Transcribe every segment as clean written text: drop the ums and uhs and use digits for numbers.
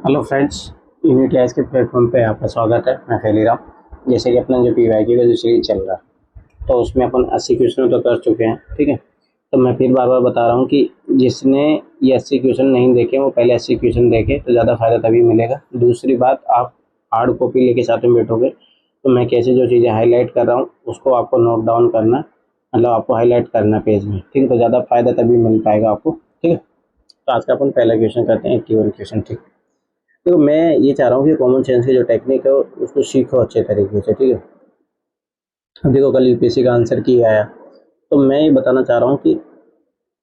Hello friends, unity eyes के platform पे आपका स्वागत है। मैं फैली राम। जैसे कि अपना जो पीवाईक्यू का जो सीरीज चल रहा है तो उसमें अपन 80 क्वेश्चन तो कर चुके हैं, ठीक है। तो मैं फिर बार बार बता रहा हूँ कि जिसने ये 80 क्वेश्चन नहीं देखे वो पहले 80 क्वेश्चन देखे तो ज़्यादा फायदा तभी मिलेगा। दूसरी बात, आप हार्ड कॉपी लेके साथ में बैठोगे तो मैं कैसे जो चीज़ें हाईलाइट कर रहा हूँ उसको आपको नोट डाउन करना, मतलब आपको हाईलाइट करना पेज में, ठीक है। तो ज़्यादा फायदा तभी मिल पाएगा आपको, ठीक है। तो आज का अपन पहला क्वेश्चन करते हैं, 81 क्वेश्चन, ठीक। तो मैं ये चाह रहा हूँ कि कॉमन सेंस की जो टेक्निक है उसको सीखो अच्छे तरीके से, ठीक है। अब देखो, कल यूपीएससी का आंसर की आया तो मैं ये बताना चाह रहा हूँ कि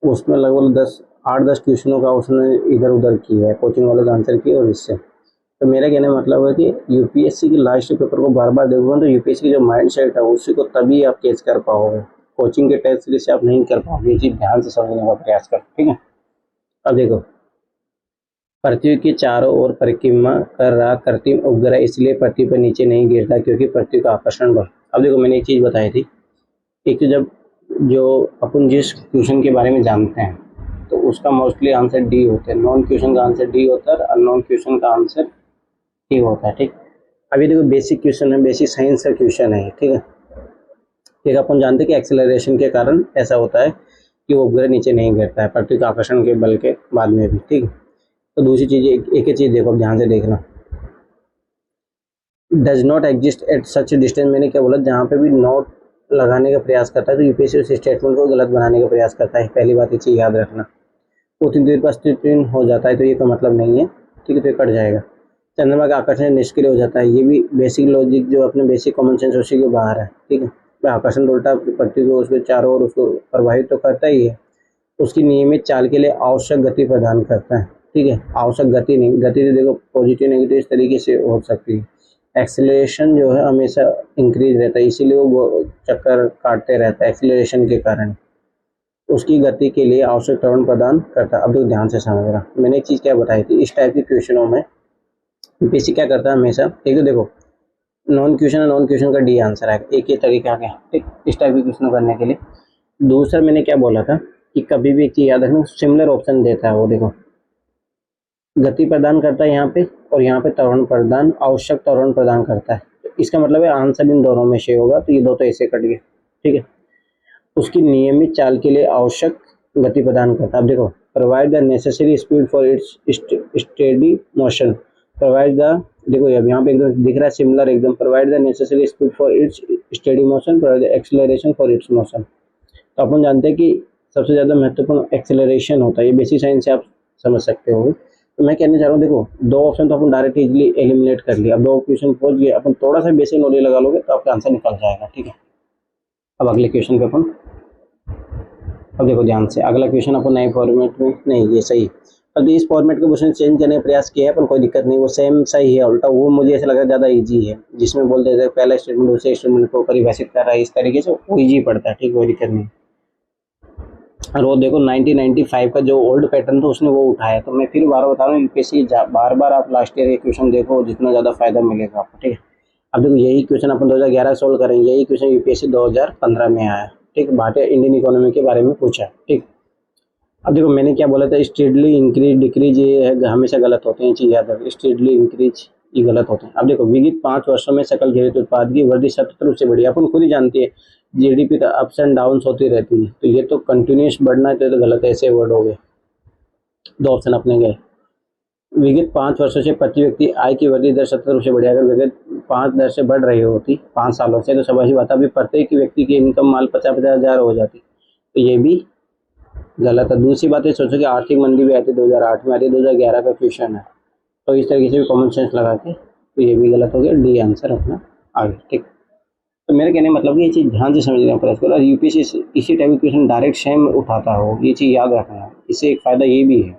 उसमें लगभग 8-10 क्वेश्चनों का उसने इधर उधर किया है, कोचिंग वाले का आंसर किया और इससे। तो मेरा कहने का मतलब है कि यूपीएससी की लास्ट पेपर को बार बार देखोगे तो यूपीएससी की जो माइंड सेट है उसी को तभी आप कैच कर पाओगे। कोचिंग के टेस्ट सीरीज से आप नहीं कर पाओगे। ये चीज़ ध्यान से समझने का प्रयास कर, ठीक है। अब देखो, पृथ्वी के चारों ओर परिक्रमा कर रहा कृत्रिम उपग्रह इसलिए पृथ्वी पर नीचे नहीं गिरता क्योंकि पृथ्वी का आकर्षण बल। अब देखो, मैंने एक चीज़ बताई थी, एक तो जब जो अपन जिस क्वेश्चन के बारे में जानते हैं तो उसका मोस्टली आंसर डी होता है, नॉन क्वेश्चन का आंसर डी होता है और नॉन क्वेश्चन का आंसर डी होता है, ठीक। अभी देखो, बेसिक क्वेश्चन है, बेसिक साइंस का क्वेश्चन है, ठीक है। ठीक, अपन जानते हैं कि एक्सेलरेशन के कारण ऐसा होता है कि वो उपग्रह नीचे नहीं गिरता है पृथ्वी के आकर्षण के बल के बाद में भी, ठीक है। तो दूसरी चीज़, एक ही चीज़ देखो, ध्यान से देखना, does not exist at such distance. मैंने क्या बोला, जहाँ पे भी नॉट लगाने का प्रयास करता है तो यूपीएससी उस स्टेटमेंट को गलत बनाने का प्रयास करता है। पहली बात ये चीज़ याद रखना। उतनी देर पर अस्तित्व हो जाता है तो ये का मतलब नहीं है, ठीक है। तो ये कट जाएगा। चंद्रमा का आकर्षण निष्क्रिय हो जाता है, ये भी बेसिक लॉजिक जो अपने बेसिक कॉमन सेंस उसी के बाहर है, ठीक है। तो आकर्षण उल्टा पृथ्वी को उसके चारों ओर उसको प्रभावित तो करता ही है, उसकी नियमित चाल के लिए आवश्यक गति प्रदान करता है, ठीक है। आवश्यक गति नहीं, गति तो देखो पॉजिटिव नेगेटिव इस तरीके से हो सकती है। एक्सेलरेशन जो है हमेशा इंक्रीज रहता है, इसीलिए वो चक्कर काटते रहता है एक्सेलरेशन के कारण, उसकी गति के लिए आवश्यक त्वरण प्रदान करता है। अब तो ध्यान से समझना, मैंने एक चीज़ क्या बताई थी, इस टाइप के क्वेश्चनों में यूपीएससी क्या करता है हमेशा, एक तो देखो नॉन क्वेश्चन है, नॉन क्वेश्चन का डी आंसर है, एक ही तरीका क्या, ठीक, इस टाइप के क्वेश्चन करने के लिए। दूसरा मैंने क्या बोला था कि कभी भी एक चीज़ याद रखना, सिमिलर ऑप्शन देता है वो, देखो गति प्रदान करता है यहाँ पे और यहाँ पे त्वरण प्रदान, आवश्यक त्वरण प्रदान करता है। तो इसका मतलब है आंसर इन दोनों में से होगा, तो ये दो तो ऐसे कट गए, ठीक है। उसकी नियमित चाल के लिए आवश्यक गति प्रदान करता है। अब देखो, provide the necessary speed for its steady motion, provide the, देखो अब यहाँ पे एकदम दिख रहा है सिमिलर एकदम, provide the necessary speed for its steady motion, provide the acceleration for its motion. तो अपन जानते हैं कि सबसे ज़्यादा महत्वपूर्ण एक्सेलरेशन होता है, ये बेसिक साइंस से आप समझ सकते हो। तो मैं कहना चाह रहा हूँ, देखो दो ऑप्शन तो अपन डायरेक्ट इजीली एलिमिनेट कर लिया, अब दो क्वेश्चन पहुंच गए, अपन थोड़ा सा बेसिक नॉलेज लगा लोगे तो आपका आंसर निकल जाएगा, ठीक है। अब अगले क्वेश्चन पे अपन, अब देखो ध्यान से, अगला क्वेश्चन अपन नए फॉर्मेट में, नहीं ये सही, अब इस फॉर्मेट को क्वेश्चन चेंज करने का प्रयास किया है अपन, कोई दिक्कत नहीं, वो सेम सही है, उल्टा वो मुझे ऐसा लगा ज़्यादा ईजी है, जिसमें बोलते थे पहला स्टेटमेंट दूसरे स्टेटमेंट को परिभाषित कर रहा है, इस तरीके से वो ईजी पड़ता है, ठीक, कोई दिक्कत नहीं। और वो देखो 1995 का जो ओल्ड पैटर्न था उसने वो उठाया, तो मैं फिर बार बता रहा हूँ यूपीएससी बार बार आप लास्ट ईयर के क्वेश्चन देखो, जितना ज़्यादा फायदा मिलेगा आपको, ठीक है। अब देखो, यही क्वेश्चन अपन 2011 सोल्व करेंगे, यही क्वेश्चन यूपीएससी 2015 में आया, ठीक, भारतीय इंडियन इकोनॉमी के बारे में पूछा, ठीक। अब देखो मैंने क्या बोला था, स्टेडली इंक्रीज डिक्रीज ये हमेशा गलत होते हैं, चीज़ याद रखिए, स्टेडली इंक्रीज ये गलत होते हैं। अब देखो, विगत 5 वर्षों में सकल घरेलू उत्पाद की वृद्धि सतत रूप से बढ़ी, अपन खुद ही जानती है जीडीपी तो अप्स एंड डाउन्स होती रहती है, तो ये तो कंटिन्यूस बढ़ना है तो गलत है, ऐसे वर्ड हो गए, दो ऑप्शन अपने गए। विगत 5 वर्षों से प्रति व्यक्ति आय की वृद्धि दर सतत रूप से बढ़ी, अगर विगत 5 दर से बढ़ रही होती 5 सालों से तो समझ बात, अभी प्रत्येक व्यक्ति की इनकम माल 50-50 हज़ार हो जाती, तो ये भी गलत है। दूसरी बात है, सोचो कि आर्थिक मंदी भी आती 2008 में, आती 2011 का क्वेश्चन है, तो इस तरीके से भी कॉमन सेंस लगा के, तो ये भी गलत हो गया, डी आंसर अपना आगे, ठीक। तो मेरे कहने का मतलब कि ये चीज़ ध्यान से समझने का प्रयास करो, और यूपीएससी इसी टाइप के क्वेश्चन डायरेक्ट सेम उठाता हो, ये चीज़ याद रखना है। इससे एक फ़ायदा ये भी है,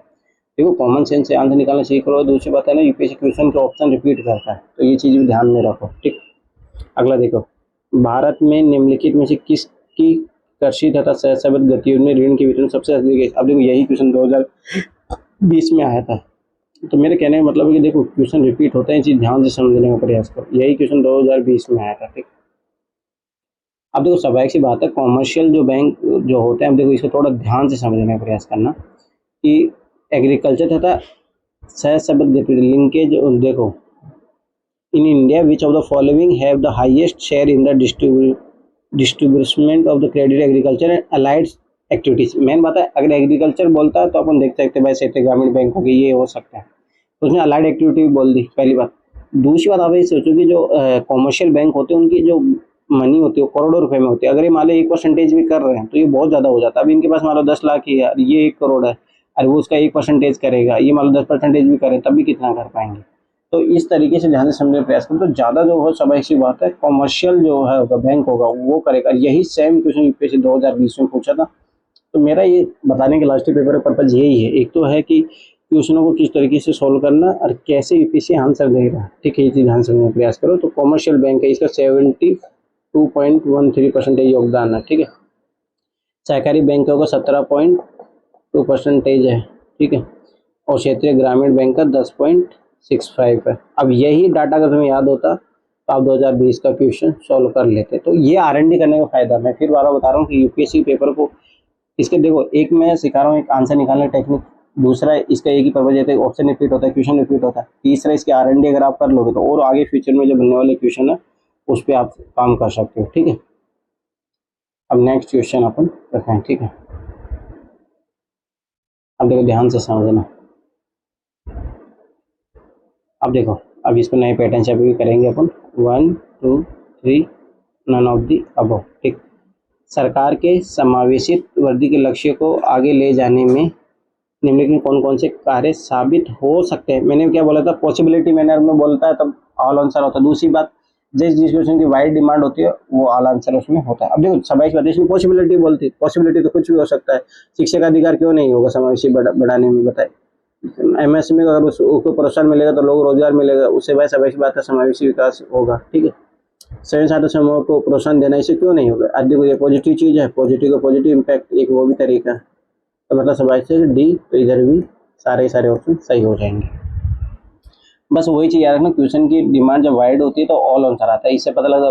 देखो कॉमन सेंस से आंसर निकालना सीख लो, दूसरी बात है ना यूपीएससी क्वेश्चन के ऑप्शन रिपीट करता है, तो ये चीज़ भी ध्यान में रखो, ठीक। अगला देखो, भारत में निम्नलिखित में से किसकी कृषि तथा सहसंबद्ध गतिविधियों में ऋण के वितरण सबसे अधिक है। अब देखो, यही क्वेश्चन 2020 में आया था, तो मेरे कहने का मतलब है कि देखो क्वेश्चन रिपीट होते हैं, चीज़ ध्यान से समझने का प्रयास करो, यही क्वेश्चन 2020 में आया था, ठीक। अब देखो स्वाभाविक सी बात है, कॉमर्शियल जो बैंक जो होते हैं, अब देखो इसको थोड़ा ध्यान से समझने का प्रयास करना कि एग्रीकल्चर तथा सह शब्द लिंकेज देखो, in India which of the following have the highest share in the distribution of the credit agriculture and allied activities. Main बात है, अगर एग्रीकल्चर बोलता है तो अपन देख सकते हैं भाई क्षेत्रीय ग्रामीण बैंक होगी, ये हो सकता है, तो उसने अलाइड एक्टिविटी भी बोल दी, पहली बात। दूसरी बात आप ये सोचो कि जो कॉमर्शियल बैंक होते हैं उनकी जो मनी होती है वो करोड़ों रुपए में होती है। अगर ये मान लो 1% भी कर रहे हैं तो ये बहुत ज़्यादा हो जाता है। अब इनके पास मान लो 10 लाख ही है, ये 1 करोड़ है, और वो उसका 1% करेगा, ये मान लो 10% भी करें तब भी कितना कर पाएंगे। तो इस तरीके से ध्यान से समझने का प्रयास करें तो ज़्यादा जो हो स्वाभाविक सी बात है कॉमर्शियल जो है होगा बैंक होगा वो करेगा। यही सेम क्वेश्चन यूपीएससी 2020 में पूछा था। तो मेरा ये बताने के लास्ट पेपर का पर्पज यही है, एक तो है कि क्वेश्चनों को किस तरीके से सॉल्व करना और कैसे यूपीएससी आंसर दे रहा है, ठीक है, ये चीज़ ध्यान समझने का प्रयास करो। तो कॉमर्शियल बैंक है, इसका 72.13% योगदान है, ठीक है। सहकारी बैंकों का 17.2% है, ठीक है, और क्षेत्रीय ग्रामीण बैंक का 10.65 है। अब यही डाटा अगर तुम्हें याद होता तो आप 2020 का क्वेश्चन सॉल्व कर लेते। तो ये R&D करने का फायदा, मैं फिर बार बता रहा हूँ कि यूपीएससी पेपर को इसके देखो, एक मैं सिखा रहा हूँ एक आंसर निकालने का टेक्निक, दूसरा इसका एक ही पर्पज है, ऑप्शन रिपीट होता है, क्वेश्चन रिपीट होता है, तीसरा इसके R&D अगर आप कर लोगे तो और आगे फ्यूचर में जो बनने वाले क्वेश्चन है उस पर आप काम कर सकते हो, ठीक है। अब नेक्स्ट क्वेश्चन अपन रखें, ठीक है। अब देखो ध्यान से समझना, अब देखो, अब इसको नए पैटर्न से भी करेंगे अपन, 1 2 3 नन ऑफ दी अबव, ठीक। सरकार के समावेशित वृद्धि के लक्ष्य को आगे ले जाने में निम्नलिखित में कौन कौन से कार्य साबित हो सकते हैं। मैंने क्या बोला था, पॉसिबिलिटी मैनर में बोलता है तब ऑल आंसर होता है। दूसरी बात, जिस क्वेश्चन की वाइड डिमांड होती है वो ऑल आंसर उसमें होता है। अब देखो समावेशी बात, इसमें पॉसिबिलिटी बोलती है, पॉसिबिलिटी तो कुछ भी हो सकता है, शिक्षा का अधिकार क्यों नहीं होगा समावेशी बढ़ाने में, बताए। एमएसएमई में अगर उसको प्रोत्साहन मिलेगा तो लोग रोजगार मिलेगा, उससे भाई समावेशी बात है, समावेशी विकास होगा, ठीक है। स्वयं सहायता समूह को प्रोत्साहन देना, इससे क्यों नहीं होगा। आज देखो ये पॉजिटिव चीज है, पॉजिटिव का पॉजिटिव इम्पैक्ट एक वो भी तरीका है, तो मतलब समावेश से डी, तो इधर भी सारे ऑप्शन सही हो जाएंगे। बस वही चीज याद रखना, क्वेश्चन की डिमांड जब वाइड होती है तो ऑल आंसर आता है, इससे पता लगा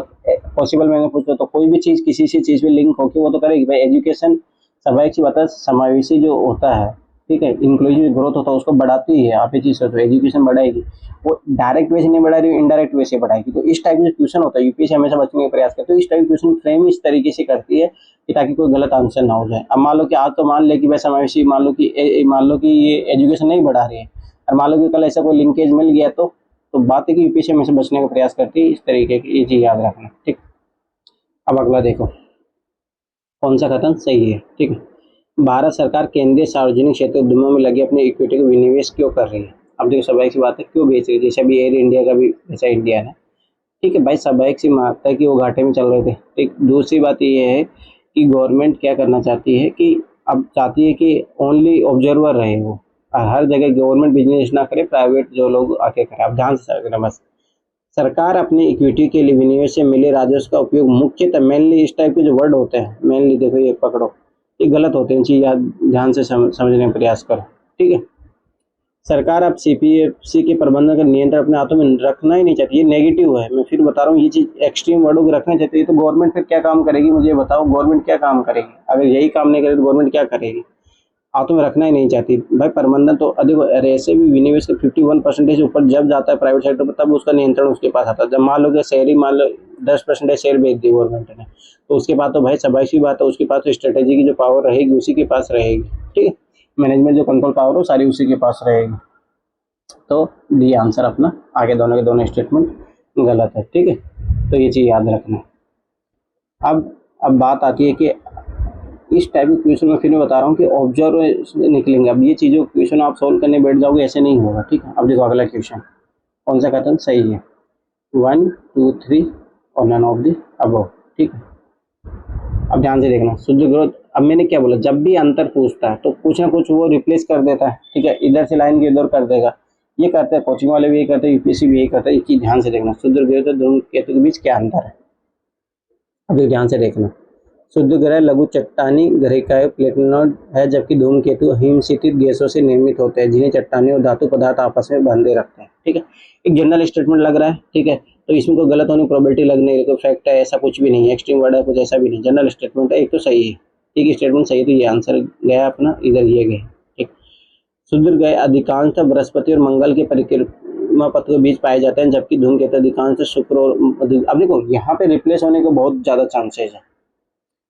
पॉसिबल मैंने पूछा तो कोई भी चीज किसी से चीज में लिंक होकर वो तो करेगी भाई। एजुकेशन स्वाभाविक सी बात है, समावेशी जो होता है, ठीक है, इंक्लूसिव ग्रोथ होता है उसको बढ़ाती है। आप ये चीज सोचो, एजुकेशन बढ़ाएगी, वो डायरेक्ट वे से नहीं बढ़ा रही, इनडायरेक्ट वे से बढ़ाएगी। तो इस टाइप का क्वेश्चन होता है, यूपीएससी हमेशा बचने का प्रयास करते हैं। तो इस टाइप क्वेश्चन फ्रेम इस तरीके से करती है कि ताकि कोई गलत आंसर ना हो जाए। अब मान लो कि आज तो मान ले कि भाई समावेशी, मान लो कि ये एजुकेशन नहीं बढ़ा रही है, और मान लो कि कल ऐसा कोई लिंकेज मिल गया तो बात है कि यूपीएससी हमेशा बचने का प्रयास करती है इस तरीके की, ये चीज याद रखना, ठीक। अब अगला देखो कौन सा कथन सही है, ठीक है। भारत सरकार केंद्रीय सार्वजनिक क्षेत्र उद्यमों में लगे अपने इक्विटी को विनिवेश क्यों कर रही है। अब देखो स्वाभाविक सी बात है, क्यों बेच रही है, जैसे अभी एयर इंडिया का भी ऐसा इंडिया है, ठीक है भाई, स्वाभाविक सी बात है कि वो घाटे में चल रहे थे, ठीक। दूसरी बात ये है कि गवर्नमेंट क्या करना चाहती है कि अब चाहती है कि ओनली ऑब्जर्वर रहे वो, हर जगह गवर्नमेंट बिजनेस ना करे, प्राइवेट जो लोग आके करें। अब ध्यान से समझना, बस सरकार अपनी इक्विटी के लिए विनिवेश से मिले राजस्व का उपयोग मुख्यतः, मेनली इस टाइप के जो वर्ड होते हैं, मेनली देखो ये पकड़ो, ये गलत होते हैं, चीज याद ध्यान से समझने का प्रयास करो, ठीक है। सरकार अब सीपीएफसी के प्रबंधन का नियंत्रण अपने हाथों में रखना ही नहीं चाहती, ये नेगेटिव है। मैं फिर बता रहा हूँ, ये चीज एक्सट्रीम वर्डों को रखना चाहती है तो गवर्नमेंट फिर क्या काम करेगी, मुझे बताओ, गवर्नमेंट क्या काम करेगी। अगर यही काम नहीं करे तो गवर्नमेंट क्या करेगी, हाथों में रखना ही नहीं चाहती भाई प्रबंधन। तो देखो ऐसे भी विनिवेश का 51% ऊपर जब जाता है प्राइवेट सेक्टर पर, तब उसका नियंत्रण उसके पास आता है। जब मान लो कि शहरी, मान लो 10% शेयर बेच दी गवर्नमेंट ने, तो उसके बाद तो भाई स्वाभाविक सी बात है उसके पास तो स्ट्रेटेजी की जो पावर रहेगी उसी के पास रहेगी, ठीक है। मैनेजमेंट जो कंट्रोल पावर हो सारी उसी के पास रहेगी। तो डी आंसर अपना, आगे दोनों के दोनों स्टेटमेंट गलत है, ठीक है। तो ये चीज याद रखना। अब बात आती है कि इस टाइप के क्वेश्चन में फिर मैं बता रहा हूँ कि ऑब्जर्व निकलेंगे। अब ये चीज़ों क्वेश्चन आप सोल्व करने बैठ जाओगे ऐसे नहीं होगा, ठीक है। अब देखो अगला क्वेश्चन कौन सा कथन सही है, 1 2 3 और नन ऑफ दी अबव, ठीक है। अब ध्यान से देखना, शुद्ध ग्रोथ, अब मैंने क्या बोला, जब भी अंतर पूछता है तो कुछ ना कुछ वो रिप्लेस कर देता है, ठीक है, इधर से लाइन के इधर कर देगा, ये करते हैं कोचिंग वाले भी, यही करते हैं, यूपीएससी भी यही करता है। एक चीज ध्यान से देखना, शुद्ध ग्रोथ और ध्रुव केतु के बीच क्या अंतर है। अब ध्यान से देखना, शुद्ध ग्रह लघु चट्टानी ग्रहिकाएं प्लेटोनॉइड है, जबकि धूमकेतु हिमशीतित गैसों से निर्मित होते हैं जिन्हें चट्टानी और धातु पदार्थ आपस में बांधे रखते हैं, ठीक है। एक जनरल स्टेटमेंट लग रहा है, ठीक है, तो इसमें कोई गलत होने की प्रोबेबिलिटी लगने कोई फैक्ट है ऐसा कुछ भी नहीं है, एक्सट्रीम वर्ड है कुछ ऐसा भी नहीं, जनरल स्टेटमेंट है, एक तो सही है, ठीक है, स्टेटमेंट सही, तो ये आंसर गया अपना इधर, ये गया, ठीक। सूर्य ग्रह अधिकांश बृहस्पति और मंगल के परिक्रमा पथ के बीच पाए जाते हैं, जबकि धूमकेतु अधिकांश शुक्र और अब देखो यहाँ पे रिप्लेस होने के बहुत ज्यादा चांसेस है।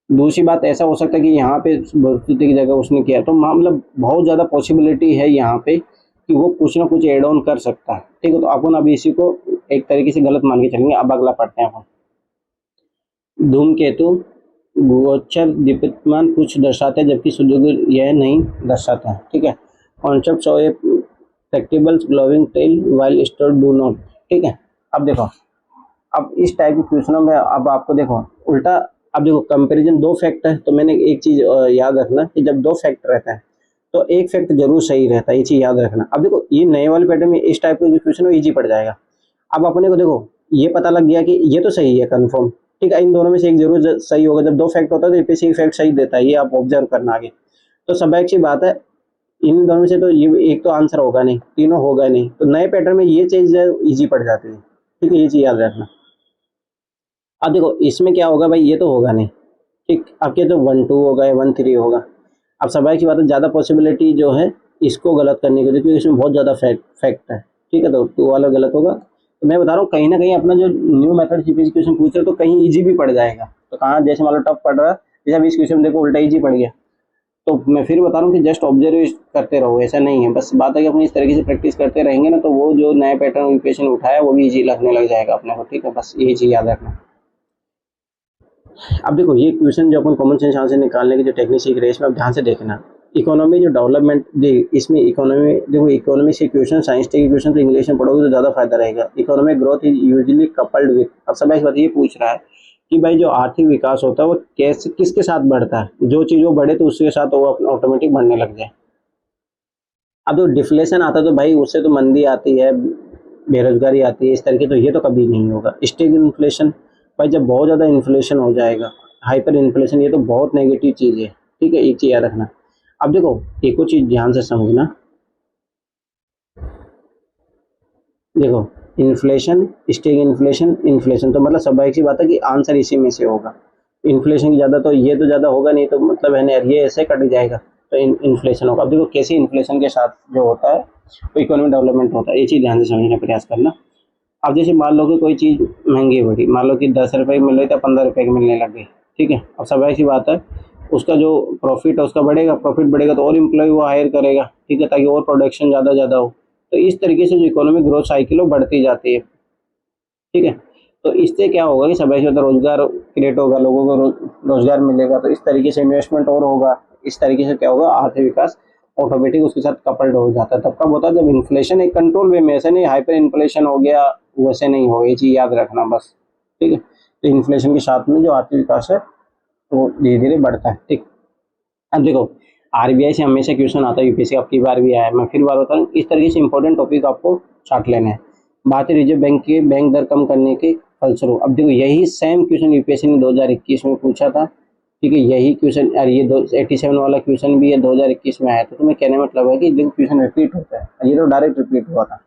दूसरी बात, ऐसा हो सकता है कि यहाँ पे बृहस्पति की जगह उसने किया, तो मतलब बहुत ज़्यादा पॉसिबिलिटी है यहाँ पे कि वो कुछ ना कुछ एड ऑन कर सकता है। ठीक है, तो अपन अभी इसी को एक तरीके से गलत मान के चलेंगे। अब अगला पढ़ते हैं अपन। धूमकेतु गोचर दीप्तिमान कुछ दर्शाते हैं, जबकि सूर्य यह नहीं दर्शाता है। ठीक है, concept of a flexible glowing tail while store do not. ठीक है, अब देखो, अब इस टाइप के क्वेश्चनों में अब आपको देखो उल्टा, अब देखो कंपैरिजन दो फैक्ट है, तो मैंने एक चीज याद रखना कि जब दो फैक्ट रहता है तो एक फैक्ट जरूर सही रहता है, ये चीज याद रखना। अब देखो ये नए वाले पैटर्न में इस टाइप का जो क्वेश्चन है इजी पड़ जाएगा। अब अपने को देखो ये पता लग गया कि ये तो सही है कंफर्म। ठीक है, इन दोनों में से एक जरूर सही होगा। जब दो फैक्ट होता है तो यूपीएससी एक फैक्ट सही देता है, ये आप ऑब्जर्व करना आगे। तो स्वाभाविक सी बात है, इन दोनों में से तो ये एक तो आंसर होगा नहीं, तीनों होगा नहीं, तो नए पैटर्न में ये चीज इजी पड़ जाती है। ठीक है, ये चीज याद रखना। अब देखो इसमें क्या होगा भाई, ये तो होगा नहीं। ठीक, आपके तो 1 2 होगा या 1 3 होगा। अब स्वाभाविक सी बात है, ज़्यादा पॉसिबिलिटी जो है इसको गलत करने की, क्योंकि इसमें बहुत ज़्यादा फैक्ट है। ठीक है, तो 2 वाला गलत होगा। तो मैं बता रहा हूँ कहीं ना कहीं अपना जो न्यू मेथड सीपीएससी क्वेश्चन पूछ रहे हो तो कहीं इजी भी पड़ जाएगा। तो कहाँ जैसे मान लो टफ पड़ रहा है, जैसे अभी इस क्वेश्चन देखो उल्टा इजी पड़ गया। तो मैं फिर बता रहा हूँ कि जस्ट ऑब्जर्व करते रहो, ऐसा नहीं है। बस बात है कि अपनी इस तरीके से प्रैक्टिस करते रहेंगे ना, तो वो जो नया पैटर्न क्वेश्चन उठाया वो भी इजी लगने लग जाएगा अपने को। ठीक है, बस यही चीज़ याद रखना। अब देखो ये क्वेश्चन जो अपन कॉमन सेंस यहाँ से निकालने की जो टेक्निक सीख रहे हैं, इसमें आप ध्यान से देखना। इकोनॉमी जो डेवलपमेंट इसमें इकोनॉमी देखो, इकोनॉमी से क्वेश्चन साइंस के क्वेश्चन तो इंग्लिश में पढ़ोगे तो ज़्यादा फायदा रहेगा। Economic growth is usually coupled with, अब सब इस बात ये पूछ रहा है कि भाई जो आर्थिक विकास होता है वो कैसे किसके साथ बढ़ता है। जो चीज़ वो बढ़े तो उसके साथ वो ऑटोमेटिक बढ़ने लग जाए। अब जो डिफ्लेशन आता है तो भाई उससे तो मंदी आती है, बेरोजगारी आती है, इस तरीके, तो ये तो कभी नहीं होगा। स्टेग इन्फ्लेशन, भाई जब बहुत ज़्यादा इन्फ्लेशन हो जाएगा, हाइपर इन्फ्लेशन, ये तो बहुत नेगेटिव चीज़ है। ठीक है, एक चीज़ याद रखना। अब देखो एक और चीज़ ध्यान से समझना, देखो इन्फ्लेशन, स्टेग इन्फ्लेशन, इन्फ्लेशन, तो मतलब स्वाभाविक सी बात है कि आंसर इसी में से होगा। इन्फ्लेशन की ज़्यादा तो ये तो ज़्यादा होगा नहीं, तो मतलब है ना यार, ये ऐसे कट जाएगा, तो इन्फ्लेशन होगा। अब देखो कैसे इन्फ्लेशन के साथ जो होता है वो इकोनॉमिक डेवलपमेंट होता है, ये चीज़ ध्यान से समझने का प्रयास करना। अब जैसे मान लो कि कोई चीज़ महंगी बढ़ी, मान लो कि 10 रुपए की मिल रही था 15 रुपए की मिलने लग गई। ठीक है, अब स्वाभाविक सी बात है उसका जो प्रॉफिट है उसका बढ़ेगा, प्रॉफिट बढ़ेगा तो और इम्प्लॉय वो हायर करेगा। ठीक है, ताकि और प्रोडक्शन ज़्यादा हो। तो इस तरीके से जो इकोनॉमिक ग्रोथ साइकिल वो बढ़ती जाती है। ठीक है, तो इससे क्या होगा कि स्वाभाविक सी बात है रोजगार क्रिएट होगा, लोगों को रोजगार मिलेगा, तो इस तरीके से इन्वेस्टमेंट और होगा। इस तरीके से क्या होगा, आर्थिक विकास ऑटोमेटिक उसके साथ कपल्ड हो जाता है। तब कब होता है, जब इन्फ्लेशन एक कंट्रोल वे में, ऐसे नहीं हाइपर इन्फ्लेशन हो गया वैसे नहीं हो, ये चीज याद रखना बस। ठीक है, तो इन्फ्लेशन के साथ में जो आर्थिक विकास है वो धीरे धीरे बढ़ता है। ठीक, अब देखो आरबीआई से हमेशा क्वेश्चन आता है, यूपीएससी आपकी बार भी आया है, मैं फिर बार बता रहा हूँ, इस तरीके से इंपॉर्टेंट टॉपिक आपको छाट लेना है। बात है रिजर्व बैंक के बैंक दर कम करने के फलस्वरूप। अब देखो यही सेम क्वेश्चन यूपीएससी ने 2021 में पूछा था। ठीक है, यही क्वेश्चन, और ये 87 वाला क्वेश्चन भी है 2021 में आया था। तो मैं कहने मतलब है कि देखो क्वेश्चन रिपीट होता है, ये तो डायरेक्ट रिपीट हुआ था।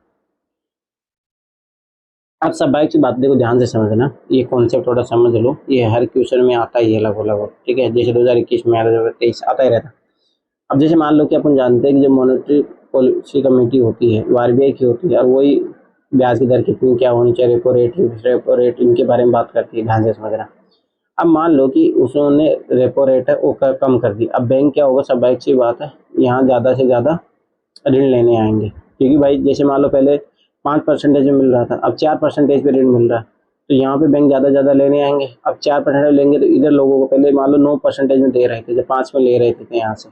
अब सब बाइक की बात देखो ध्यान से समझना, ये कॉन्सेप्ट थोड़ा समझ लो, ये हर क्वेश्चन में आता ही है लगभग लगभग। ठीक है, जैसे 2021 में आया, 2023 आता ही रहता। अब जैसे मान लो कि अपन जानते हैं कि जो मॉनेटरी पॉलिसी कमेटी होती है वो आरबीआई की होती है, और वही ब्याज की दर कितनी क्या होनी चाहिए, रेपो रेट इनके बारे में बात करती है, ध्यान से समझना। अब मान लो कि उसने रेपो रेट है वो कम कर दी, अब बैंक क्या होगा, स्वाभाविक सी बात है यहाँ ज़्यादा से ज़्यादा ऋण लेने आएंगे, क्योंकि भाई जैसे मान लो पहले 5% में मिल रहा था, अब 4% पे ऋण मिल रहा है, तो यहाँ पे बैंक ज़्यादा लेने आएंगे। अब 4% लेंगे तो इधर लोगों को पहले मान लो 9% में दे रहे थे, जब 5 में ले रहे थे यहाँ से,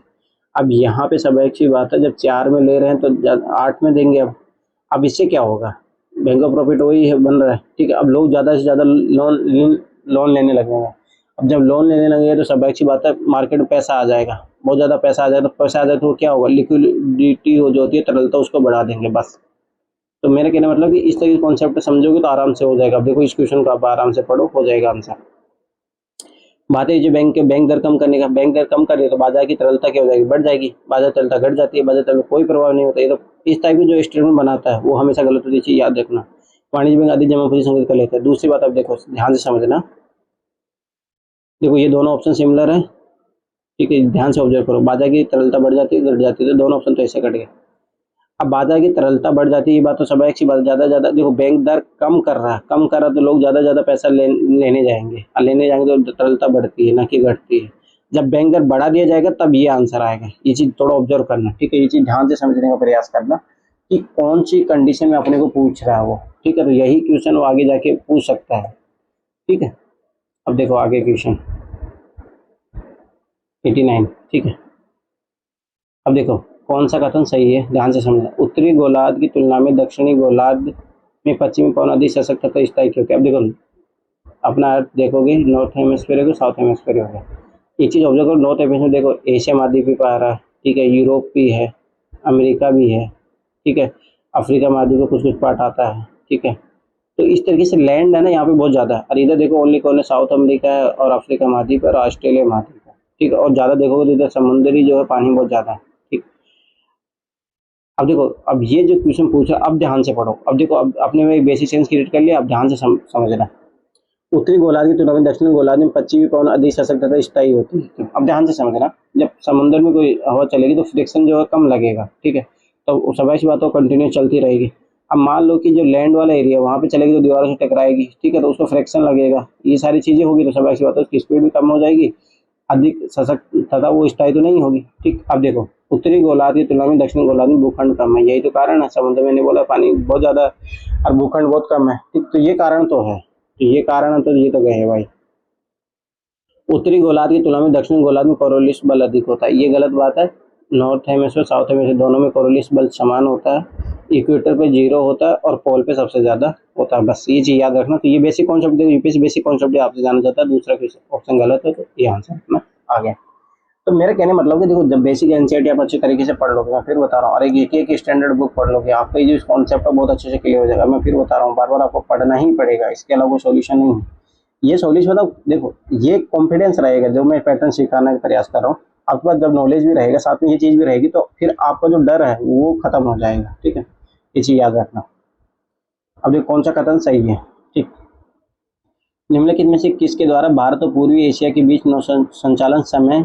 अब यहाँ पे सब एक सी बात है, जब 4 में ले रहे हैं तो 8 में देंगे। अब इससे क्या होगा, बैंक का प्रॉफिट वही है बन रहा है। ठीक है, अब लोग ज़्यादा से ज़्यादा लोन लेने लगेंगे। अब जब लोन लेने लगेंगे तो सब एक सी बात है मार्केट में पैसा आ जाएगा, बहुत ज़्यादा पैसा आ जाएगा, तो पैसा आ जाए तो क्या होगा, लिक्विडिटी हो जो होती है तरलता, उसको बढ़ा देंगे बस। तो मेरे कहने मतलब कि इस तरह के कॉन्सेप्ट समझोगे तो आराम से हो जाएगा। अब देखो इस क्वेश्चन को आप आराम से पढ़ो, हो जाएगा आंसर। बात है जो बैंक दर कम करने का, बैंक दर कम कर दे तो बाजार की तरलता क्या हो जाएगी, बढ़ जाएगी, बाजार तरलता घट जाती है, बाजार तरलता कोई प्रभाव नहीं होता। ये तो इस टाइप की जो स्टेटमेंट बनाता है वो हमेशा गलत होती है, चीज याद रखना। वाणिज्य बैंक आदि जमा पूंजी संग्रहित कर लेते हैं। दूसरी बात अब देखो ध्यान से समझना, देखो ये दोनों ऑप्शन सिमिलर है। ठीक है, ध्यान से ऑब्जर्व करो, बाजार की तरलता बढ़ जाती है घट जाती है, तो दोनों ऑप्शन तो ऐसे कट गए। अब बाजार की तरलता बढ़ जाती है, ये बात तो स्वाभाविक सी बात। ज़्यादा देखो बैंक दर कम कर रहा है तो लोग ज़्यादा पैसा लेने जाएंगे, और लेने जाएंगे तो तरलता बढ़ती है ना कि घटती है। जब बैंक दर बढ़ा दिया जाएगा तब ये आंसर आएगा। ये चीज़ थोड़ा ऑब्जर्व करना, ठीक है। ये चीज़ ध्यान से समझने का प्रयास करना कि कौन सी कंडीशन में अपने को पूछ रहा है वो, ठीक है। तो यही क्वेश्चन वो आगे जाके पूछ सकता है, ठीक है। अब देखो आगे क्वेश्चन 89, ठीक है। अब देखो कौन सा कथन सही है, ध्यान से समझना। उत्तरी गोलार्ध की तुलना में दक्षिणी गोलार्ध में पश्चिमी पवन अधिक सशक्त तथा स्थायी क्यों? अब देखो अपना अर्थ देखोगे, नॉर्थ हेमिस्फीयर हो साउथ हेमिस्फीयर हो गया। ये चीज़ ऑब्जर्व करो, नॉर्थ हेमिस्फीयर देखो एशिया महाद्वीप भी पा रहा है, ठीक है, यूरोप भी है, अमेरिका भी है, ठीक है, अफ्रीका महाद्वीप का कुछ कुछ पार्ट आता है, ठीक है। तो इस तरीके से लैंड है ना यहाँ पे बहुत ज़्यादा है। और इधर देखो ओनली कौन है, साउथ अमेरिका है और अफ्रीका महाद्वीप है और ऑस्ट्रेलिया महाद्वीप है, ठीक है। और ज़्यादा देखोगे तो इधर समुद्री जो है पानी बहुत ज़्यादा है, ठीक। अब देखो, अब ये जो क्वेश्चन पूछा, अब ध्यान से पढ़ो। अब देखो, अब आपने में बेसिक सेंस क्रिएट कर लिया, अब ध्यान से समझना। उत्तरी गोलार्ध की तुलना में दक्षिणी गोलार्ध में पश्चिमी पवन अधिक सशक्त तथा स्थायी होती है। अब ध्यान से समझना, जब समुद्र में कोई हवा चलेगी तो फ्रिक्शन जो है कम लगेगा, ठीक है। तो स्वाभाविक सी बात हो कंटिन्यू चलती रहेगी। अब मान लो कि जो लैंड वाला एरिया वहाँ पे चलेगी तो दीवारों से टकराएगी, ठीक है, तो उसको फ्रिक्शन लगेगा, ये सारी चीज़ें होगी तो स्वाभाविक सी बात है उसकी स्पीड भी कम हो जाएगी, अधिक सशक्त तथा वो स्थायी तो नहीं होगी, ठीक। अब देखो उत्तरी गोलार्ध की तुलना में दक्षिणी गोलार्ध में भूखंड कम है, यही तो कारण है। समुद्र में नहीं बोला पानी बहुत ज़्यादा और भूखंड बहुत कम है, ठीक। तो ये कारण तो है, ये कारण है, तो ये तो गए भाई। उत्तरी गोलार्ध की तुलना में दक्षिणी गोलार्ध में कोरोलिस बल अधिक होता है, ये गलत बात है। नॉर्थ हेमिस्फीयर साउथ हेमिस्फीयर दोनों में कोरोलिस बल समान होता है। इक्वेटर पे 0 होता है और पोल पे सबसे ज़्यादा होता है, बस ये चीज़ याद रखना। तो ये बेसिक कॉन्सेप्ट देखो, यूपीएससी बेसिक कॉन्सेप्ट आपसे जानना चाहता है। दूसरा ऑप्शन गलत है, तो ये आंसर अपना आ गया। तो मेरा कहने मतलब कि देखो, जब बेसिक एनसीईआरटी आप अच्छे तरीके से पढ़ लोगे, मैं फिर बता रहा हूँ, और एक स्टैंडर्ड बुक पढ़ लोगे, आपका ये जो कॉन्सेप्ट है बहुत अच्छे से क्लियर हो जाएगा। मैं फिर बता रहा हूँ, बार बार आपको पढ़ना ही पड़ेगा, इसके अलावा कोई सोल्यूशन नहीं है। ये सॉल्यूशन मतलब देखो, ये कॉन्फिडेंस रहेगा जो मैं पैटर्न सिखाने का प्रयास कर रहा हूँ। आपके पास जब नॉलेज भी रहेगा साथ में ये चीज़ भी रहेगी, तो फिर आपका जो डर है वो खत्म हो जाएगा, ठीक है। ये चीज़ याद रखना। अब देखो कौन सा कथन सही है, ठीक। निम्नलिखित में से किसके द्वारा भारत और पूर्वी एशिया के बीच नौ संचालन समय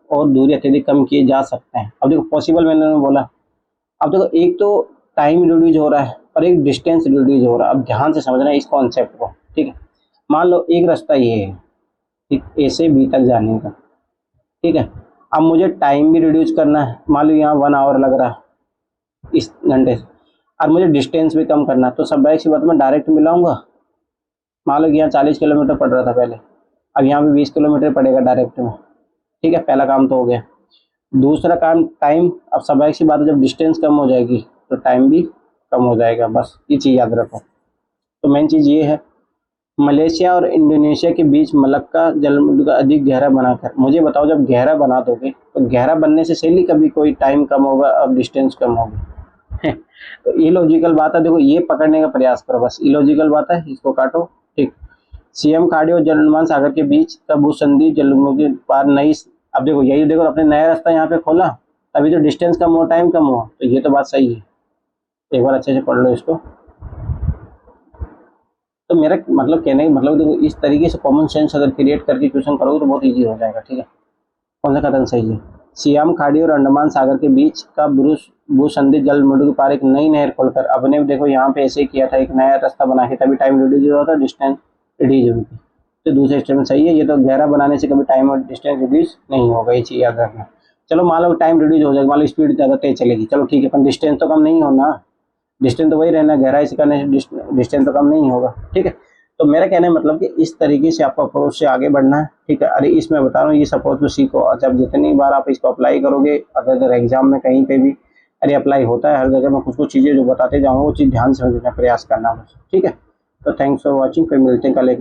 और दूरी अत्यधिक कम किए जा सकते हैं? अब देखो पॉसिबल मैंने बोला। अब देखो एक तो टाइम रिड्यूज हो रहा है और एक डिस्टेंस रिड्यूज हो रहा है। अब ध्यान से समझना इस कॉन्सेप्ट को, ठीक है। मान लो एक रास्ता ये है, ठीक, ए से बी तक जाने का, ठीक है। अब मुझे टाइम भी रिड्यूस करना है, मान लो यहाँ 1 आवर लग रहा है इस घंटे से, और मुझे डिस्टेंस भी कम करना है। तो सब सी बात मैं डायरेक्ट मिलाऊंगा। मान लो कि यहाँ 40 किलोमीटर पड़ रहा था पहले, अब यहाँ भी 20 किलोमीटर पड़ेगा डायरेक्ट में, ठीक है। पहला काम तो हो गया। दूसरा काम टाइम, अब सब सी बात है, जब डिस्टेंस कम हो जाएगी तो टाइम भी कम हो जाएगा, बस ये चीज़ याद रखो। तो मेन चीज़ ये है, मलेशिया और इंडोनेशिया के बीच मलक्का जलसमुद्र का अधिक गहरा बनाकर, मुझे बताओ जब गहरा बना दोगे तो गहरा बनने से सही कभी कोई टाइम कम होगा और डिस्टेंस कम होगी। तो इलॉजिकल बात है, देखो ये पकड़ने का प्रयास करो, बस इलॉजिकल बात है, इसको काटो, ठीक। सीएम खाड़ी और जल सागर के बीच का भूसंधि जलसमुद्र के पार नई, अब देखो यही देखो अपने नया रास्ता यहाँ पे खोला, अभी तो डिस्टेंस कम हो टाइम कम हो, तो ये तो बात सही है। एक बार अच्छे से पढ़ लो इसको। तो मेरा मतलब कहने का मतलब देखो, इस तरीके से कॉमन सेंस अगर क्रिएट करके क्वेश्चन करोगे तो बहुत इजी हो जाएगा, ठीक है। कौन सा कथन सही है? सियाम खाड़ी और अंडमान सागर के बीच का भूसंधि जलसमुद्र के पार एक नई नहर खोलकर, अब ने देखो यहाँ पे ऐसे ही किया था, एक नया रास्ता बना के, तभी टाइम रिड्यूस हुआ था, डिस्टेंस रिड्यूस हुई थी। तो दूसरे स्टेटमेंट सही है। ये तो गहरा बनाने से कभी टाइम और डिस्टेंस रिड्यूस नहीं होगा, ये चीज़ याद रखना। चलो मान लो टाइम रिड्यूस हो जाएगा, मान लो स्पीड ज़्यादा तेज चलेगी, चलो ठीक है, पर डिस्टेंस तो कम नहीं होना, डिस्टेंस तो वही रहना, गहराई से करने से डिस्टेंस तो कम नहीं होगा, ठीक है। तो मेरा कहने का मतलब कि इस तरीके से आपको अप्रोच से आगे बढ़ना है, ठीक है। अरे इसमें बता रहा हूँ, ये सपोज को सीखो, जब जितनी बार आप इसको अप्लाई करोगे अगर एग्जाम में कहीं पे भी, अरे अप्लाई होता है हर जगह, मैं कुछ कुछ चीज़ें जो बताते जाऊँगा वो चीज़ ध्यान से समझने का प्रयास करना, ठीक है। तो थैंक्स फॉर वॉचिंग, फिर मिलते हैं कल एक